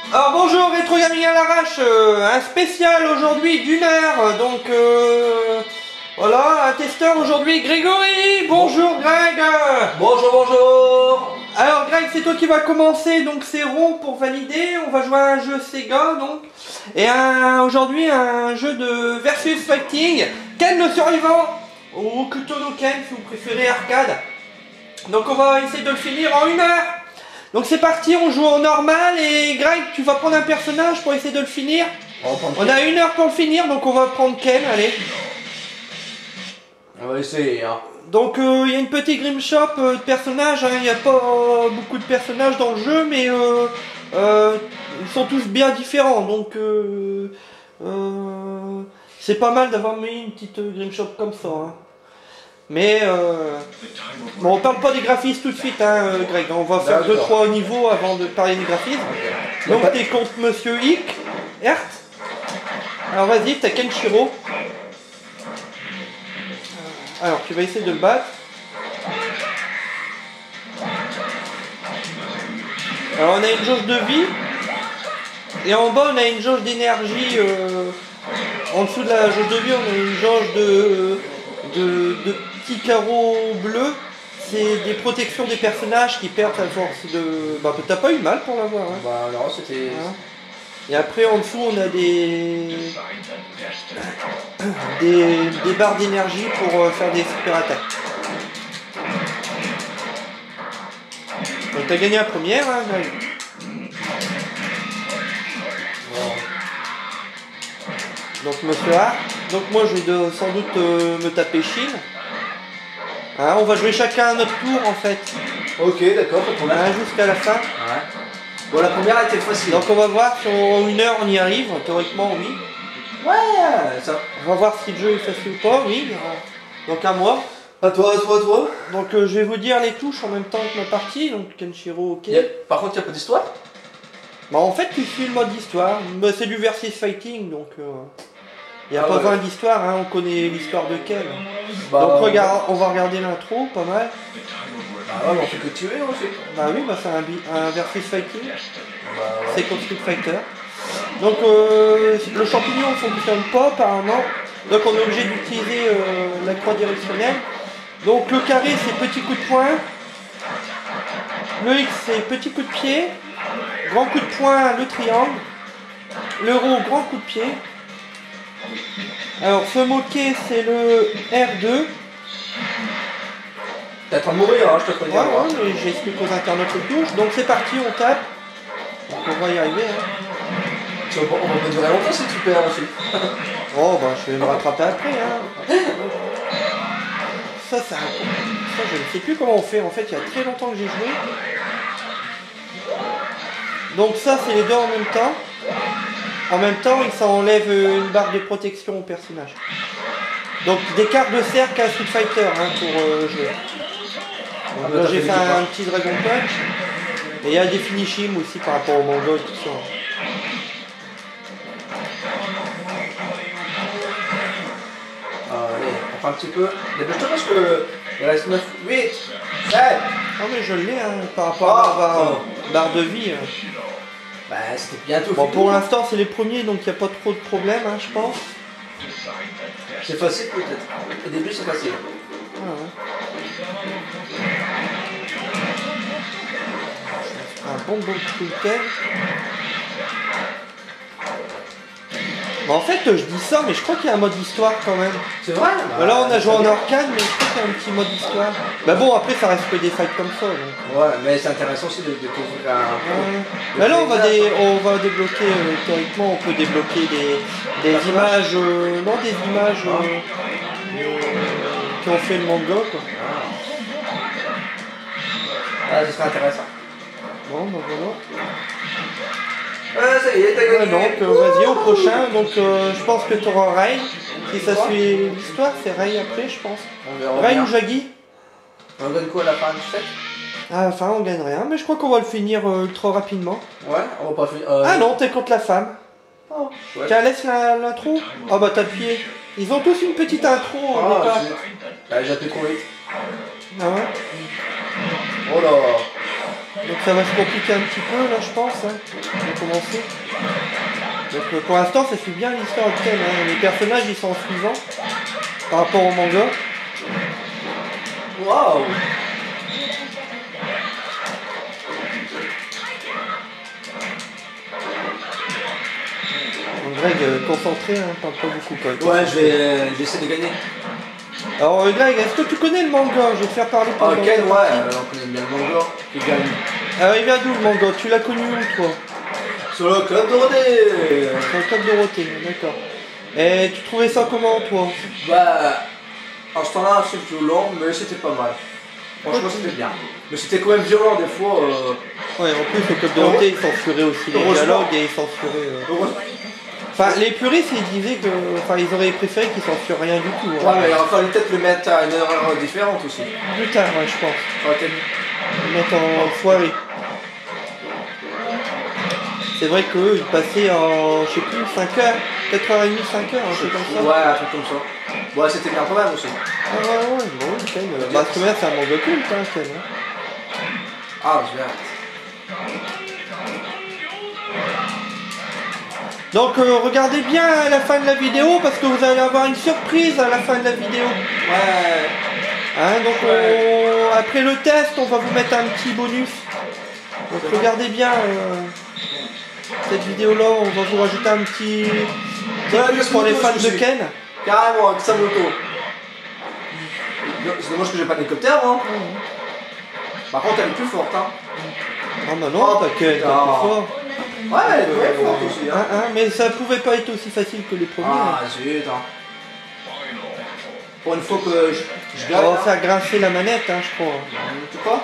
Alors bonjour Rétro Gaming à l'arrache, un spécial aujourd'hui d'une heure, donc voilà, un testeur aujourd'hui, Grégory. Bonjour Greg. Bonjour, bonjour. Alors Greg, c'est toi qui vas commencer, donc c'est rond pour valider, on va jouer à un jeu Sega donc, et aujourd'hui un jeu de versus fighting, Ken le survivant, ou Kutono Ken si vous préférez arcade. Donc on va essayer de le finir en une heure. Donc c'est parti, on joue en normal et Greg, tu vas prendre un personnage pour essayer de le finir. On a une heure pour le finir, donc on va prendre Ken, allez. On va essayer, hein. Donc il y a une petite Grim Shop de personnages, hein. Il n'y a pas beaucoup de personnages dans le jeu, mais ils sont tous bien différents, donc c'est pas mal d'avoir mis une petite Grim Shop comme ça, hein. Mais bon, on parle pas des graphismes tout de suite, hein, Greg. On va faire 2-3 niveaux avant de parler des graphismes. Donc t'es contre Monsieur Hick, Hert. Alors vas-y, t'as Kenshiro. Alors tu vas essayer de le battre. Alors on a une jauge de vie. Et en bas on a une jauge d'énergie. En dessous de la jauge de vie on a une jauge de petits carreaux bleus. C'est des protections des personnages qui perdent à force de... Bah t'as pas eu mal pour l'avoir, hein. Bah non, c'était... Hein. Et après en dessous on a des barres d'énergie pour faire des super attaques. Donc t'as gagné la première, hein, Greg. Donc Monsieur A. Donc moi je vais sans doute me taper Shin. Hein, on va jouer chacun à notre tour en fait. Ok, d'accord, pas de problème. Hein, jusqu'à la fin. Ouais. Bon, la première a été facile. Donc on va voir si en une heure on y arrive. Théoriquement oui. Ouais, ça. On va voir si le jeu est facile ou pas, oui. Donc à moi. À toi, à toi, à toi. Donc je vais vous dire les touches en même temps que ma partie. Donc Kenshiro, ok. Par contre, il n'y a pas d'histoire. Bah en fait tu suis le mode d'histoire. Bah, c'est du versus fighting donc il n'y a pas besoin d'histoire, hein. On connaît l'histoire de Ken. Bah, donc regarde, on va regarder l'intro, pas mal. Bah ouais, on fait que tuer aussi. Bah oui, bah c'est un versus fighting. Bah ouais. C'est comme Street Fighter. Donc le champignon ne fonctionne pas apparemment. Donc on est obligé d'utiliser la croix directionnelle. Donc le carré c'est petit coup de poing. Le X c'est petit coup de pied. Grand coup de poing, le triangle. Le rond, grand coup de pied. Alors se moquer c'est le R2. T'es en train de mourir, hein, je te préviens. Ouais, mais j'explique aux internautes les touches. Donc c'est parti, on tape. Donc on va y arriver, hein. On va pas durer longtemps si tu perds aussi. Oh bah je vais me rattraper après, hein. Ça je ne sais plus comment on fait. En fait il y a très longtemps que j'ai joué. Donc ça c'est les deux en même temps. En même temps il s'enlève une barre de protection au personnage. Donc des cartes de cercle à Street Fighter, hein, pour jouer. Donc là j'ai fait un petit Dragon Punch. Et il y a des finishing aussi par rapport au manga et tout ça. Allez, on prend un petit peu. Dépêche-toi parce que il reste 9, 8, 7. Ah mais je l'ai, hein, par rapport à la barre de vie. Bah c'était bientôt Bon fini. pour l'instant c'est les premiers donc il n'y a pas trop de problème, hein, je pense. C'est facile peut-être. Au début c'est facile. Ah, ouais. Un bon coup de tête. Bah en fait je dis ça mais je crois qu'il y a un mode histoire quand même. C'est vrai. Bah, là on a joué en arcade mais je crois qu'il y a un petit mode histoire. Bah bon après ça reste que des fights comme ça. Donc. Ouais mais c'est intéressant aussi de découvrir un... Bah là on va débloquer, théoriquement on peut débloquer des images, non des images qui ont fait le manga quoi. Ah, ça serait intéressant. Bon bah voilà. Ah ça y est, t'as gagné. Donc vas-y au prochain, donc je pense que tu auras Ray. Si ça suit l'histoire, c'est Ray après je pense. On verra Ray bien. ou Jaggy. On gagne quoi à la fin du set? À la fin on gagne rien, mais je crois qu'on va le finir ultra rapidement. Ouais, on va pas finir. Ah non, t'es contre la femme. Oh. Ouais. Tiens, laisse l'intro. Ah bah t'as appuyé. Ils ont tous une petite intro en départ. Ah, j'ai appuyé trop vite. Ah ouais. Oh là. Donc ça va se compliquer un petit peu là je pense, hein. On va commencer. Donc pour l'instant ça suit bien l'histoire de Ken, hein. Les personnages ils sont suivants par rapport au manga. Waouh. Donc Greg concentré, hein, parle pas beaucoup quoi. Ouais, je vais essayer de gagner. Alors Greg, est-ce que tu connais le manga? Je vais te faire parler Ah, pendant Ken, la ouais, partie. on connaît bien le manga. Il gagne. Alors il vient d'où le manga? Tu l'as connu où toi? Sur le club Dorothée. Sur le club Dorothée, d'accord. Et tu trouvais ça comment toi? Bah, en ce temps-là, c'est violent, mais c'était pas mal. Franchement, c'était bien. Mais c'était quand même violent des fois. Ouais, en plus le club Dorothée ils censuraient aussi les dialogues et ils censuraient... Enfin, les puristes ils disaient que... Enfin, ils auraient préféré qu'ils censurent rien du tout. Hein. Ouais, mais il aurait fallu peut-être le mettre à une heure différente aussi. Plus tard, ouais, je pense. Ouais, Le mettre en soirée. C'est vrai qu'eux, ils passaient en, je sais plus, 5h, 4h30, 5h, un truc comme ça. ouais, un truc comme ça. Ouais, c'était bien quand même aussi. Ah ouais, ouais, bon, Ken. Bah, ce c'est un manga culte, hein, Ken. Hein. Ah, je vais. Donc, regardez bien la fin de la vidéo, parce que vous allez avoir une surprise à la fin de la vidéo. Ouais. Hein, donc, après le test, on va vous mettre un petit bonus. Donc, regardez bien cette vidéo-là, on va vous rajouter un petit bonus pour les fans de Ken. Carrément, avec sa moto. C'est dommage que j'ai pas d'hélicoptère, hein. Par contre, elle est plus forte, hein. Ah bah non, t'as Ken, t'as plus fort. Ouais, elle est très forte aussi, hein. Mais ça pouvait pas être aussi facile que les premiers. Ah, hein. zut, hein. Pour une fois que je gagne. On va faire grincer la manette, hein, je crois. Tu crois?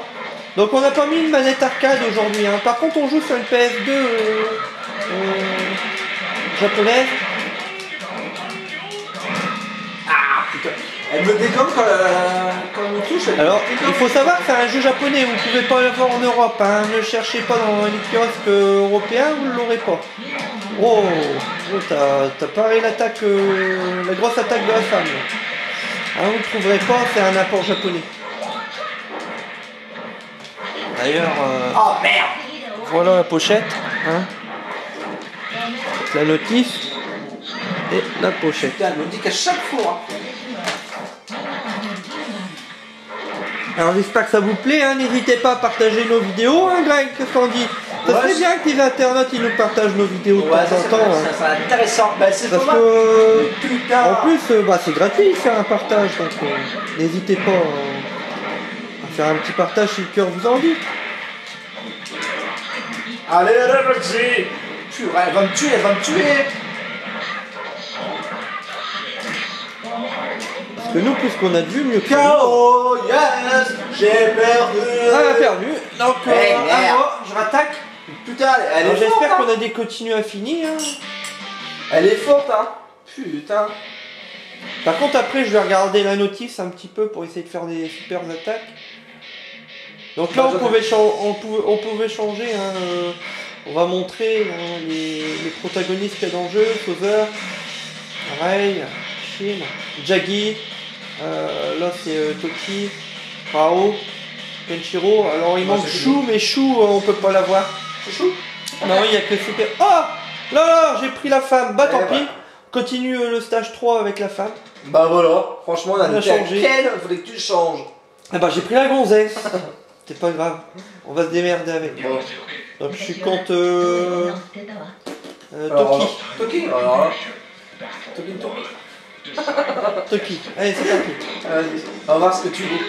Donc on n'a pas mis une manette arcade aujourd'hui. Hein. Par contre, on joue sur une PS2 japonaise. Ah, putain. Elle me dégomme quand on me touche. Alors, il faut savoir que c'est un jeu japonais. Vous pouvez pas l'avoir en Europe. Hein. Ne cherchez pas dans les kiosques européens, vous ne l'aurez pas. Oh, t'as paré l'attaque, la grosse attaque de la femme. Hein, vous ne trouverez pas, c'est un apport japonais. D'ailleurs, oh merde! voilà la pochette, hein. La notice et la pochette. Putain, elle me dit qu'à chaque fois. Alors j'espère que ça vous plaît, hein. N'hésitez pas à partager nos vidéos, hein, Greg, qu'est-ce qu'on dit? Ça serait bien que les internautes ils nous partagent nos vidéos de temps en temps. Hein. C'est intéressant. Bah, c'est parce pas que putain. En plus, c'est gratuit de faire un partage, donc n'hésitez pas à faire un petit partage si le cœur vous en dit. Allez, vas-y. Elle va me tuer, elle va me tuer. Parce que nous, plus qu'on a de vues, mieux que KO, yes, j'ai perdu. Elle a perdu, donc Hey, à moi, je rattaque. Putain, elle est forte. J'espère Hein. qu'on a des continues infinis. Hein. Elle est forte, hein. Putain. Par contre, après, je vais regarder la notice un petit peu pour essayer de faire des super attaques. Donc là, on pouvait changer. Hein, on va montrer hein, les protagonistes qu'il y a dans le jeu. Father, Rei, Shin, Jaggi. Là, c'est Toki, Rao, Kenshiro. Alors, il manque Shu, mais Shu, on peut pas l'avoir. C'est chou. Non, il n'y a que super. Oh là, j'ai pris la femme. Bah, tant pis. Continue le stage 3 avec la femme. Bah voilà, franchement, on a changé. Quel voulait que tu changes? Ah bah, j'ai pris la gonzesse. C'est pas grave. On va se démerder avec. Bon. Donc, je suis contre Alors, Toki. Toki. Alors là. Toki. Toki. Allez, c'est parti. Vas-y, on va voir ce que tu veux.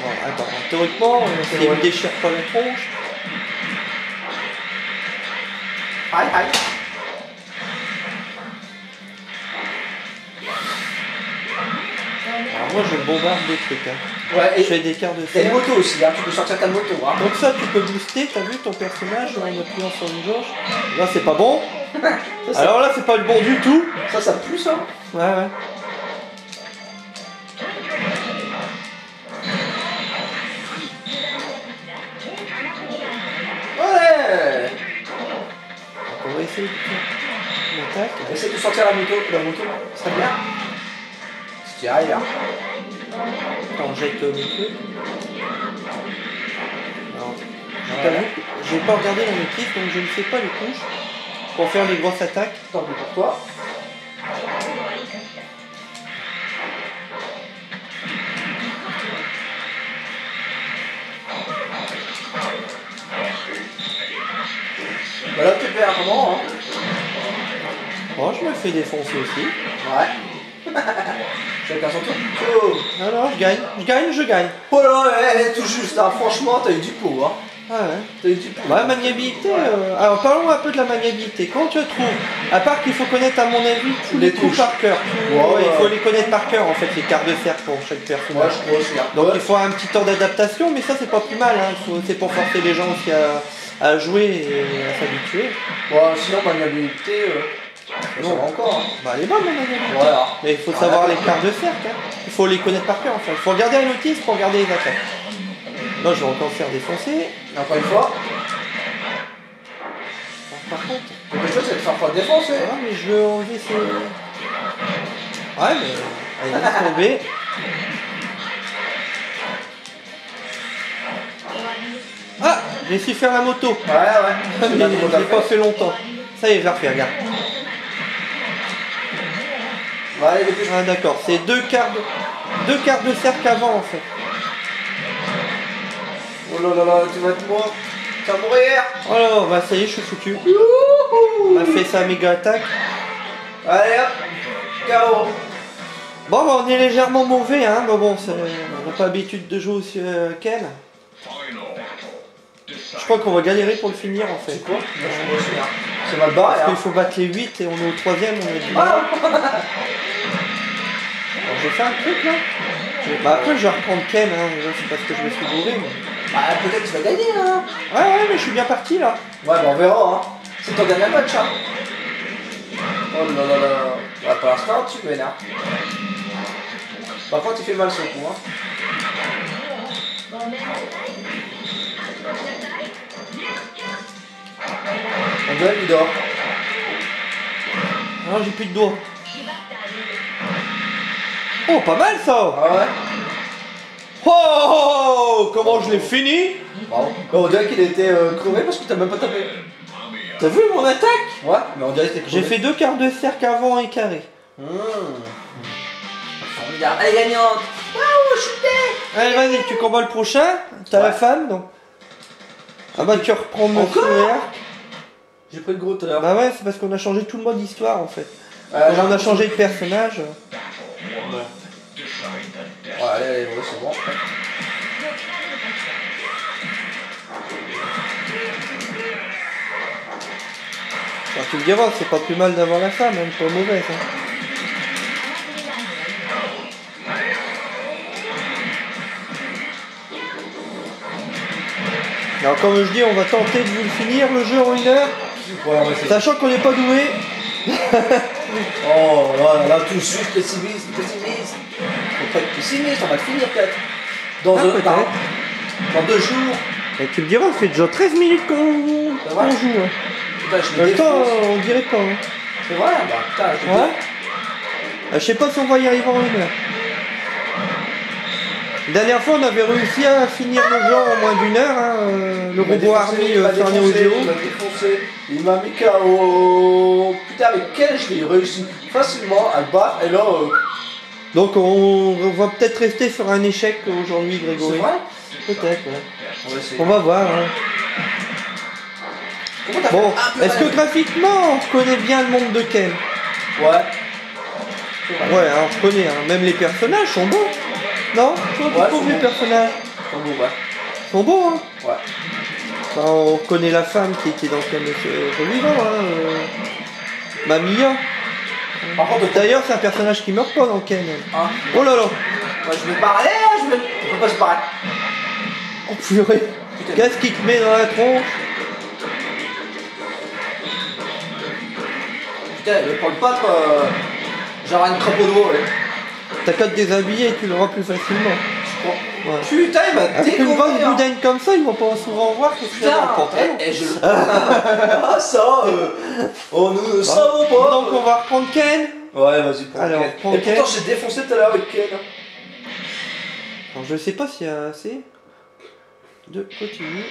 Bon, attends, théoriquement, il me déchire pas la tronche. Aïe, aïe. Alors moi je bombarde des trucs. Hein. Ouais, je fais des quarts de t'as une fer. moto aussi, hein. Tu peux sortir ta moto. Hein. Donc ça tu peux booster, t'as vu ton personnage en appuyant sur une jauge. Là c'est pas bon. Ça, alors là c'est pas le bon du tout. Ça pue ça. Ouais ouais. Ouais. Donc on va essayer de faire une attaque. Essaye de sortir la moto, ça serait bien. Si tu y arrives, hein. Attends, on jette mes trucs. Je t'avoue que j'ai pas regardé la notice, donc je ne sais pas les touches pour faire les grosses attaques. Tant pis pour toi. Bah là, tu fais un moment, hein. Oh, je me fais défoncer aussi. Ouais. Chacun son tour. Oh. Non, non, je gagne. Oh là, tout juste, hein. Franchement, t'as eu du pot, hein. Ah ouais. T'as eu du pot. Bah, maniabilité, alors parlons un peu de la maniabilité. Quand tu trouves, à part qu'il faut connaître à mon avis tous les coups par cœur. Ouais, il faut les connaître par cœur en fait, les cartes de cercle pour chaque personnage. Ouais, je crois aussi. Donc il faut un petit temps d'adaptation, mais ça c'est pas plus mal, hein. C'est pour forcer les gens aussi à jouer et à s'habituer. Ouais, sinon maniabilité, ça va encore. Hein. Bah elle est bonne la maniabilité. Voilà. Mais il faut savoir les cartes de cercle, hein. Il faut les connaître par cœur en fait. Il faut regarder la notice pour regarder les attaques. Non, je vais encore faire défoncer. Encore une fois. Par contre. Le chose c'est de faire pas défoncer. Ah, mais je veux enlever ces. Ouais, mais. Allez, laisse tomber. Ah, j'ai su faire la moto. Ouais, ouais. Mais j'ai pas fait longtemps. Ça y est, je vais refaire, regarde. Ouais, allez, dépêche. Ah, d'accord, c'est deux quarts de cercle avant en fait. Oh là là là, tu vas te mourir. Tu vas mourir. Oh là, bah ça y est, je suis foutu. On a fait sa méga attaque. Allez hop, KO. Bon, bah, on est légèrement mauvais, hein. Bah, bon, on n'a pas l'habitude de jouer aussi Ken. Je crois qu'on va galérer pour le finir en fait. C'est quoi? C'est mal barré. Parce Hein. qu'il faut battre les 8 et on est au 3ème, on a du mal. Alors, j'ai fait un truc là. Bah après je vais reprendre Ken, hein. C'est parce que je me suis bourré. Mais... Bah peut-être tu vas gagner hein. Ouais, mais je suis bien parti là. Ouais, bah on verra hein. C'est ton dernier match hein. Oh là là là. Ouais, pour l'instant tu m'énerves. Par contre il fait mal ce coup hein. On dirait qu'il dort. Non, j'ai plus de doigts. Oh, pas mal ça. Ah ouais. Oh, comment je l'ai fini. Bravo. On dirait qu'il était crevé parce que t'as même pas tapé. T'as vu mon attaque? Ouais, mais on dirait que t'es crevé. J'ai fait 2 quarts de cercle avant et carré. Formidable. Elle est gagnante. Waouh, je suis dead. Allez, vas-y, tu combats le prochain. T'as la femme donc. Ah bah tu reprends mon frère. J'ai pris le gros tout à l'heure. Bah ouais, c'est parce qu'on a changé tout le mode d'histoire en fait. Quand on a changé de personnage. Ouais, allez, c'est bon. Alors, tu me diras, c'est pas plus mal d'avoir la femme, elle est pas mauvaise. Hein. Alors comme je dis, on va tenter de vous le finir le jeu en 1 heure. Ouais, Sachant qu'on n'est pas doué. Oh là là, tout de suite pessimiste. Faut pas être pessimiste, on va le finir peut-être. Dans dans 2 jours. Et tu me diras, ça fait déjà 13 minutes qu'on joue. Hein. Putain, je Le temps, on dirait pas. Hein. C'est vrai, bah putain, Ouais. Je sais pas si on va y arriver en 1 heure. La dernière fois, on avait réussi à finir le jeu en moins d'1 heure. Hein. Le robot armé sur un audio. Il m'a défoncé, il m'a mis KO. Putain, avec quel je l'ai réussi facilement à le battre. Et là. Donc on va peut-être rester sur un échec aujourd'hui, Grégory. C'est vrai? Peut-être, ouais. On va essayer. On va voir. Hein. Bon, est-ce que graphiquement on connaît bien le monde de Ken? Ouais. Ouais, hein, on connaît, hein. Même les personnages sont beaux. Non? Tu trouves les personnages? Ils sont beaux, ouais. Ils sont beaux, hein? Ouais. Enfin, on connaît la femme qui était dans Ken revivant, hein. Mamia. Par contre, D'ailleurs, c'est un personnage qui meurt pas dans Ken. hein. Oh là là! Moi, je vais parler, je peux pas se parler. Oh purée! Qu'est-ce qui te met dans la tronche? Putain, mais pour le battre, genre une crapaud d'eau, ouais. T'as qu'à te déshabiller et tu l'auras plus facilement. Bon. Ouais. Putain, il m'a Avec une grosse boudaine comme ça, ils vont pas souvent voir que tu as un pantalon. Ah ça, oh nous ne savons pas. Donc on va reprendre Ken. Ouais, vas-y, prends Alors, Ken. prends Et Ken. pourtant, j'ai défoncé tout à l'heure avec Ken. Alors, je sais pas s'il y a assez de continue.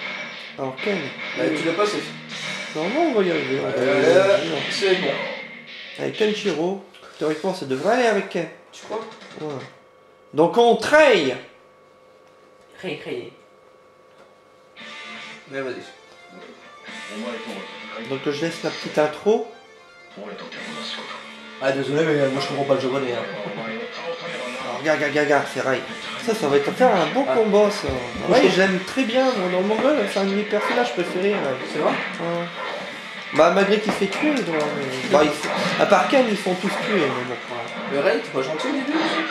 Alors Ken. Tu l'as passé. Non, on va y arriver. C'est bon. Avec Kenshiro, théoriquement ça devrait aller avec Ken. Tu crois? Ouais. Donc on traille. Mais vas-y. Donc je laisse la petite intro. Ah désolé mais moi je comprends pas le japonais. Hein. Alors regarde, c'est Rai. Ça va être faire un bon combat ça. Ouais, j'aime très bien, moi, dans le manga, c'est un de mes personnages préférés. C'est vrai? Bah malgré qu'il se fait tuer, il doit. Bah, à part Ken, ils sont tous tués, mais bon. Le Rai, t'es pas gentil au début aussi?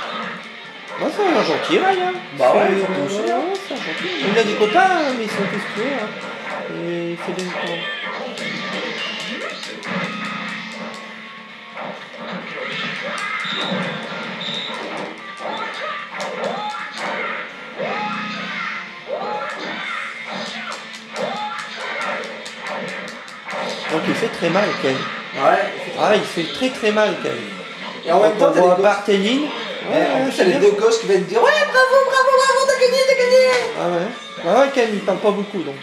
Bah c'est un gentil Rai, hein. Bah ouais, c'est un gentil. Il a des quotas, mais ils sont tous tués, hein. Et il fait des combats. Donc il fait très mal Ken. Ouais. Il fait très mal Ken. Et en même temps, on voit Barthéline. En plus, t'as les deux gosses qui viennent dire ouais, bravo, t'as gagné. Ah ouais, Ken il parle pas beaucoup donc.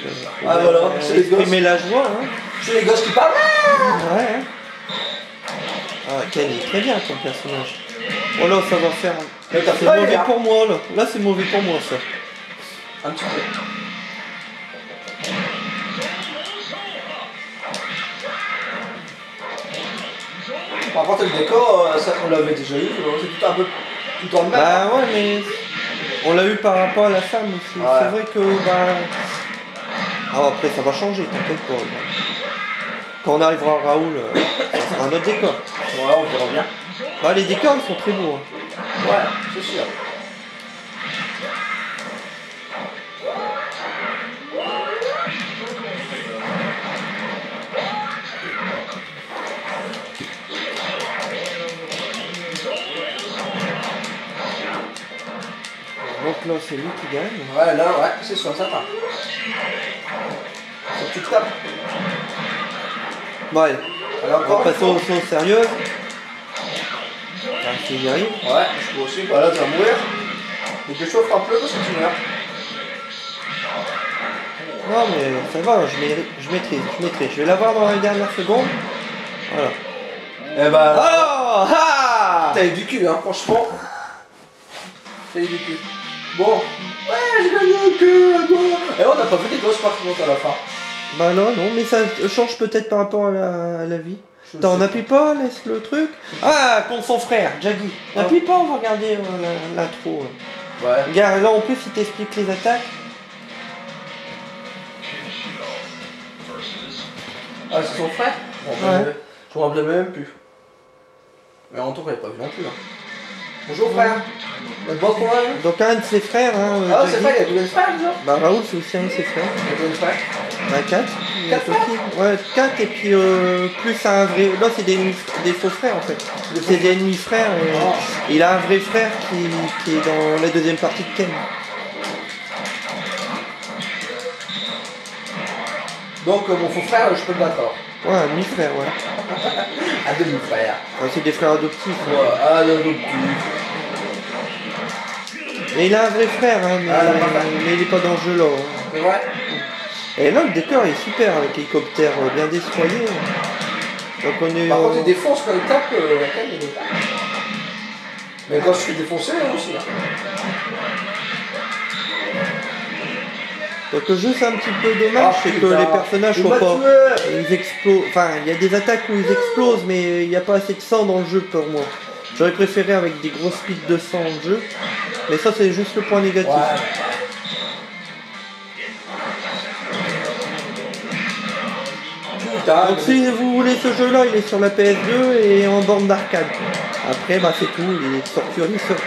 Voilà, c'est les gosses. Exprimer la joie, hein. C'est les gosses qui parlent. Ouais. Ken est très bien ton personnage. Oh là, ça va faire. C'est mauvais pour moi là. Là, c'est mauvais pour moi ça. Un petit peu. Par contre, le décor, ça on l'avait déjà eu, c'est tout un peu tout dans le même. Bah ouais, mais on l'a eu par rapport à la femme aussi. Ouais. C'est vrai que après ça va changer, t'inquiète pas. Quand on arrivera à Raoul, ça sera un autre décor. Ouais, on verra bien. Bah les décors ils sont très beaux. Ouais, c'est sûr. Donc là c'est lui qui gagne. Ouais, là, ouais, c'est sûr, ça part. Faut que tu te tapes. Bon allez, alors on va passer aux choses sérieuses. Si j'y arrive. Ouais, je peux aussi. Voilà, tu vas mourir. Mais tu chauffes un peu parce que tu meurs. Non mais ça va, je maîtrise. Je vais l'avoir dans les dernières secondes. Voilà. Et bah. Oh ah. T'as eu du cul, hein, franchement. T'as eu du cul. Bon. Ouais, j'ai gagné un cul, bon. Et on n'a pas vu des gosses par contre à la fin. Bah non, mais ça change peut-être par rapport à la vie. Attends, n'appuie pas, laisse le truc. Ah, contre son frère, Jaggy. N'appuie pas, on va regarder l'intro. Ouais. Regarde, là en plus il t'explique les attaques. Ah, c'est son frère? Bon, ouais. Je me rappelais même plus. Mais en tout cas, il n'est pas vu non plus. Hein. Bonjour frère. Donc un de ses frères. Hein, c'est vrai, il y a combien de frères déjà? Bah Raoul c'est aussi un de ses frères. Il y a combien de frères? Bah 4. 4 frères? Ouais, 4 et puis plus un vrai. Là c'est des faux frères en fait. C'est des ennemis frères. Il a un vrai frère qui est dans la deuxième partie de Ken. Donc mon faux frère, je peux le battre alors. Ouais, un demi-frère, ouais. Un demi-frère. Ouais, c'est des frères adoptifs. Ouais, adoptifs. Et il a un vrai frère, hein, mais il n'est pas dans le jeu là. Hein. C'est vrai. Et là, le décor est super avec l'hélicoptère bien destroyé. Donc on est. Par contre, il défonce quand il tape la canne, il est pas. Mais quand je suis défoncé, là aussi. Là. Donc le jeu c'est un petit peu dommage, c'est que les personnages sont pas. Ils explosent. Enfin, il y a des attaques où ils explosent, mais il n'y a pas assez de sang dans le jeu pour moi. J'aurais préféré avec des grosses pics de sang en jeu. Mais ça c'est juste le point négatif. Ouais. Donc si vous voulez ce jeu là, il est sur la PS2 et en bande d'arcade. Après bah c'est tout, il est sorti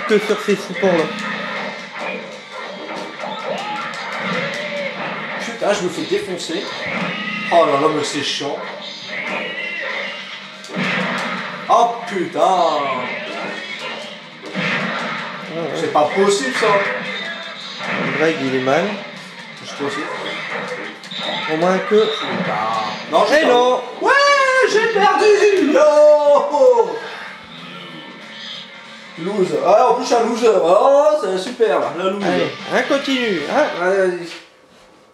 que sur ces supports là. Putain, je me fais défoncer. Oh là là, mais c'est chiant. Oh putain. C'est pas possible ça. Greg il est mal. Je te aussi. Au moins que. Non, j'ai non. Ouais, j'ai perdu. Non. Lose. Ah, en plus je suis un loser. Oh, c'est super là, la lose. Allez, continue. Hein. Allez, vas-y.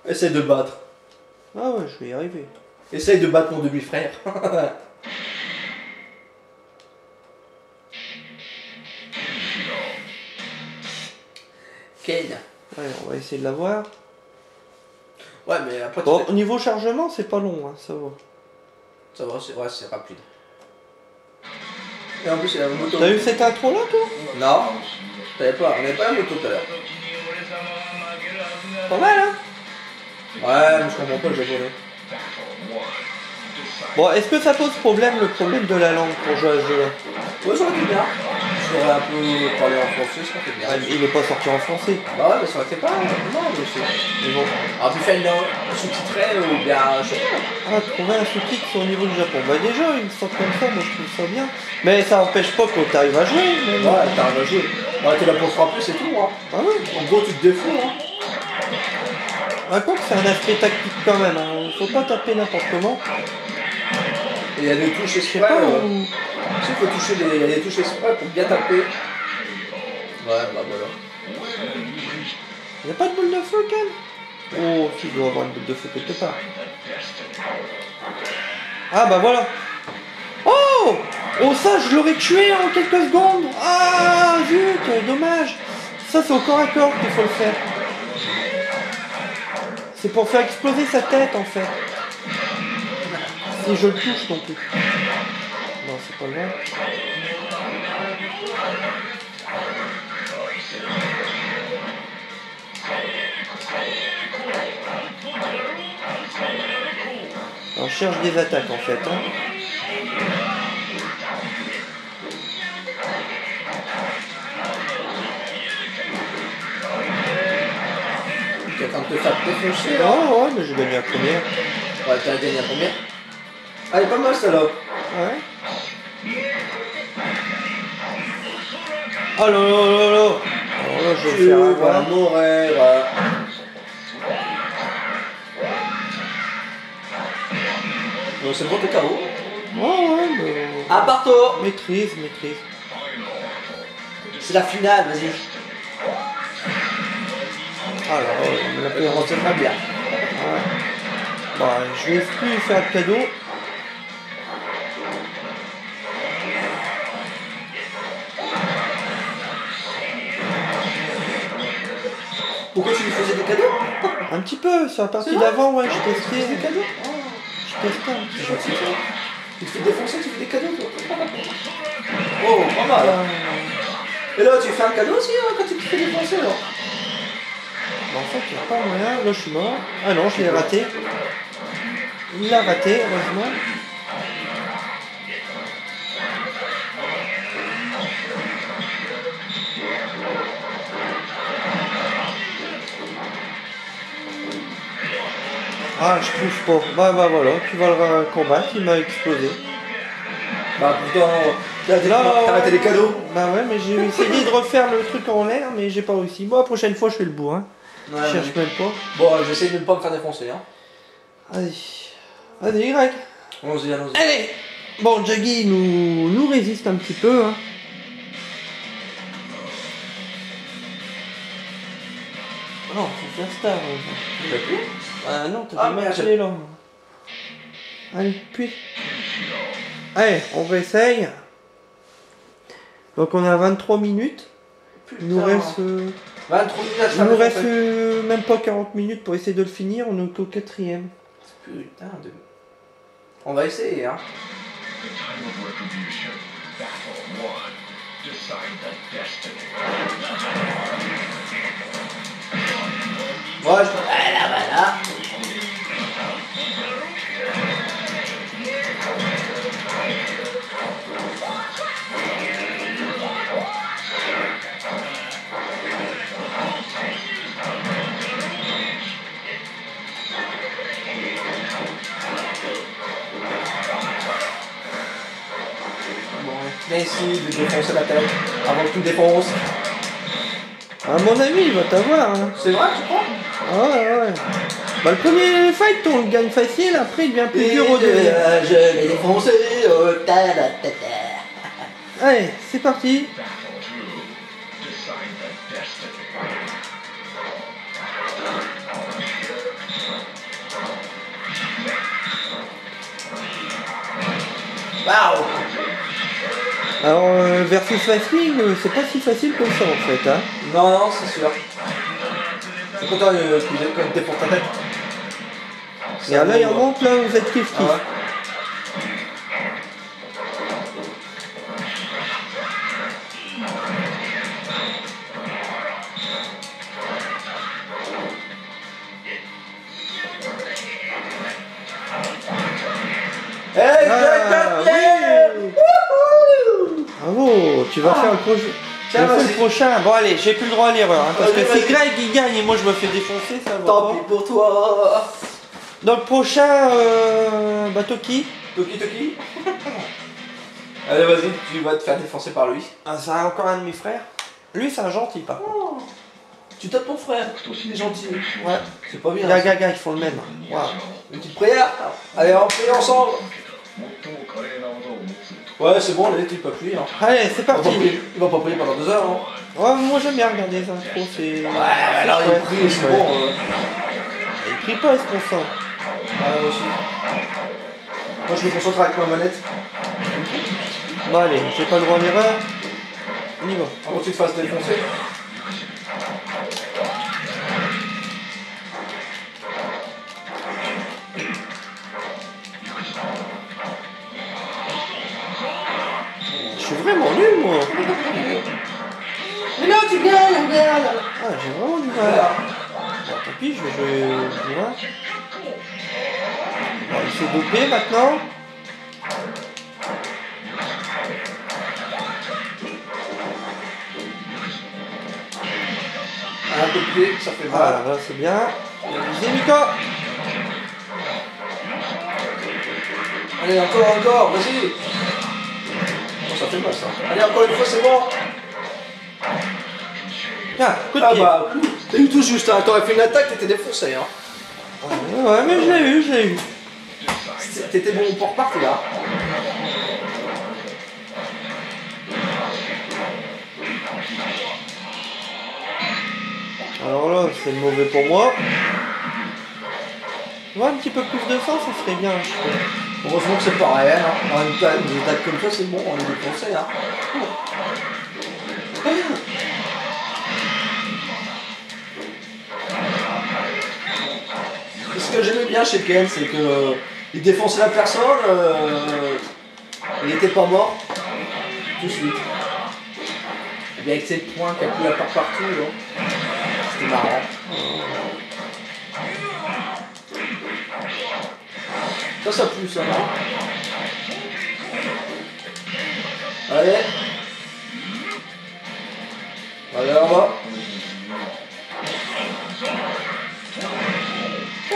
Essaye de le battre. Ah ouais, je vais y arriver. Essaye de battre mon demi-frère. Ken. Ouais, on va essayer de l'avoir. Ouais, mais après, Bon, au niveau chargement, c'est pas long, hein, ça va. ça va, c'est rapide. Et en plus, il y a la moto. T'as eu cette intro là, toi? Non, on n'avait pas la moto tout à l'heure. Pas mal, hein? Ouais, mais je comprends pas le japonais. Bon, est-ce que ça pose problème, le problème de la langue pour jouer à ce jeu-là? Ouais, ça aurait été bien. J'aurais un peu parlé en français, ça aurait été bien. Ah, il est pas sorti en français. Bah ouais, mais ça aurait été pas mal aussi. Mais bon. Alors tu fais une sous-titré ou bien je sais pas. Ah, trouver un sous-titre au niveau du Japon. Bah déjà, une sorte comme ça, moi je trouve ça bien. Mais ça empêche pas quand t'arrives à jouer. Mais... Ouais, t'arrives à jouer. Ouais, t'es là pour frapper, c'est tout, hein. Ah ouais. En gros, tu te défoules, hein. Ah, quoi que c'est un aspect tactique quand même, hein. Faut pas taper n'importe comment. Et il y a des touches Je sais exprès. pas Tu sais, il faut toucher il y a des touches exprès pour bien taper. Ouais, bah voilà. Y'a pas de boule de feu, Ken? Oh, si, il doit y avoir une boule de feu quelque part. Ah bah voilà. Oh! Oh, ça, je l'aurais tué en quelques secondes. Ah, zut, dommage. Ça, c'est au corps à corps qu'il faut le faire. C'est pour faire exploser sa tête, en fait. Si je le touche non plus. Non, c'est pas vrai. On cherche des attaques en fait. Hein. Tu es en train de te faire défoncer là. Oh ouais, mais j'ai gagné la première. Ouais, t'as gagné la première. Ah, elle est pas mal celle-là. Ouais. Oh là là là là. Alors là, je vais faire un voilà mon rêve. C'est bon, t'es KO. Ouais, mais... Ah, Barto. Maîtrise. C'est la finale, vas-y. Ah là, on me l'a fait On se fait bien. Ouais. Bah, je vais plus faire de cadeau. Pourquoi tu lui faisais des cadeaux? Un petit peu, sur la partie C'est vrai d'avant, ouais, je testais. Des cadeaux? Je testais un petit C'est peu. gentil, toi. Tu te fais défoncer, tu fais des cadeaux, toi. Oh, pas mal. Et là, tu fais un cadeau aussi hein, quand tu te fais défoncer, là. En fait, il n'y a pas moyen. Là, je suis mort. Ah non, je l'ai raté. Il l'a raté, heureusement. Ah, je touche pas. Bah voilà, tu vas le combattre, il m'a explosé. Bah pourtant, t'as raté les cadeaux. Bah ouais, mais j'ai essayé de refaire le truc en l'air, mais j'ai pas réussi. Bon, la prochaine fois, je fais le bourrin. Ouais, Je cherche même pas. Bon, j'essaie de ne pas me faire défoncer. Hein. Allez, Greg. Allons-y. Allez. Bon, Jaggy nous résiste un petit peu. Hein. Non, faut faire star. T'as plus? Ah non, t'as Ah, pas merde. marché là. Allez, puis. Allez, on réessaye. Donc on a 23 minutes. Il nous reste, 23 minutes à il nous reste faire. même pas 40 minutes pour essayer de le finir. On est au 4ème. Putain de... On va essayer, hein. Ouais, voilà. Viens ici, de défoncer la tête, avant que tout défonce. À mon avis, il va t'avoir. Hein. C'est vrai, tu crois? Ah ouais. Bah, le premier fight, on le gagne facile. Après, il devient plus dur au deuxième. Je vais défoncer. Allez, c'est parti. Waouh. Alors, versus Wrestling, c'est pas si facile que ça en fait. Hein. Non, non, c'est sûr. C'est content quand t'es pour ta tête. Et là, il remonte, là, vous êtes kiff-kiff. Ah ouais. Hey, bravo, tu vas faire le projet. Tiens, le vas-y. prochain. Bon allez, j'ai plus le droit à l'erreur. Hein, parce Allez, que si vas-y. Greg il gagne et moi je me fais défoncer, ça va Tant pas. pis pour toi. Donc prochain, Toki. Toki Toki. Allez, vas-y, tu vas te faire défoncer par lui. Ah, c'est encore un de mes frères. Lui c'est un gentil pas. Oh. Tu tapes ton frère, il est gentil. Ouais. C'est pas bien. Gaga, ils font le même. Waouh. Une petite prière. Allez, on prie ensemble. Ouais, c'est bon, allez, tu peux prier. Hein. Allez, c'est parti. Il va pas prier pendant 2 heures. Hein. Ouais, moi j'aime bien regarder les intros, c'est... Ouais, alors il prie, c'est bon. Il prie pas, il se concentre. Ouais, moi aussi. Moi, je me concentre avec ma manette. Bon allez, j'ai pas le droit à l'erreur. On y va. Avant que tu te fasses défoncer. Je suis vraiment nul moi. Mais non, tu gagnes, regarde. Ah, j'ai vraiment du mal. Bon, tant pis, je vais jouer loin. Bon, il s'est dopé maintenant. Un peu de pied, ça fait mal. Voilà, là c'est bien. Visez Miko. Allez, encore, vas-y. Oh, ça fait mal ça. Allez, encore une fois, c'est bon. Tiens, coup de Ah pied. bah, t'as eu tout juste, hein. T'aurais fait une attaque, t'étais défoncé. Hein. Ouais, mais je l'ai eu, je l'ai eu. T'étais bon pour repartir là. Alors là, c'est mauvais pour moi. Ouais, un petit peu plus de sang, ça serait bien, je trouve. Heureusement que c'est pas réel. Hein. En même temps, des attaques comme ça, c'est bon, on est défoncé. Hein. Ce que j'aimais bien chez Ken, c'est que il défonçait la personne, il était pas mort tout de suite. Et bien avec ses poings qui a pris la part partout, là. C'était marrant. Ça pue ça, non? Allez. Allez, on va.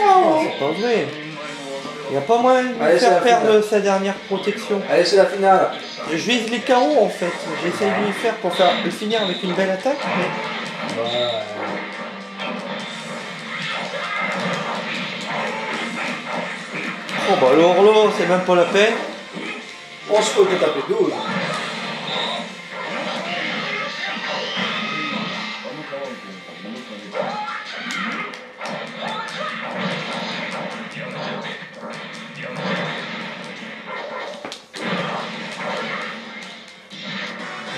Oh, c'est pas vrai. Il n'y a pas moyen de me Allez, c'est faire la perdre finale. sa dernière protection. Allez, c'est la finale. Je vise les KO en fait. J'essaye de les faire pour le finir avec une belle attaque. Mais... Ouais. Oh bah le Orlo, c'est même pas la peine. On se peut te taper 12.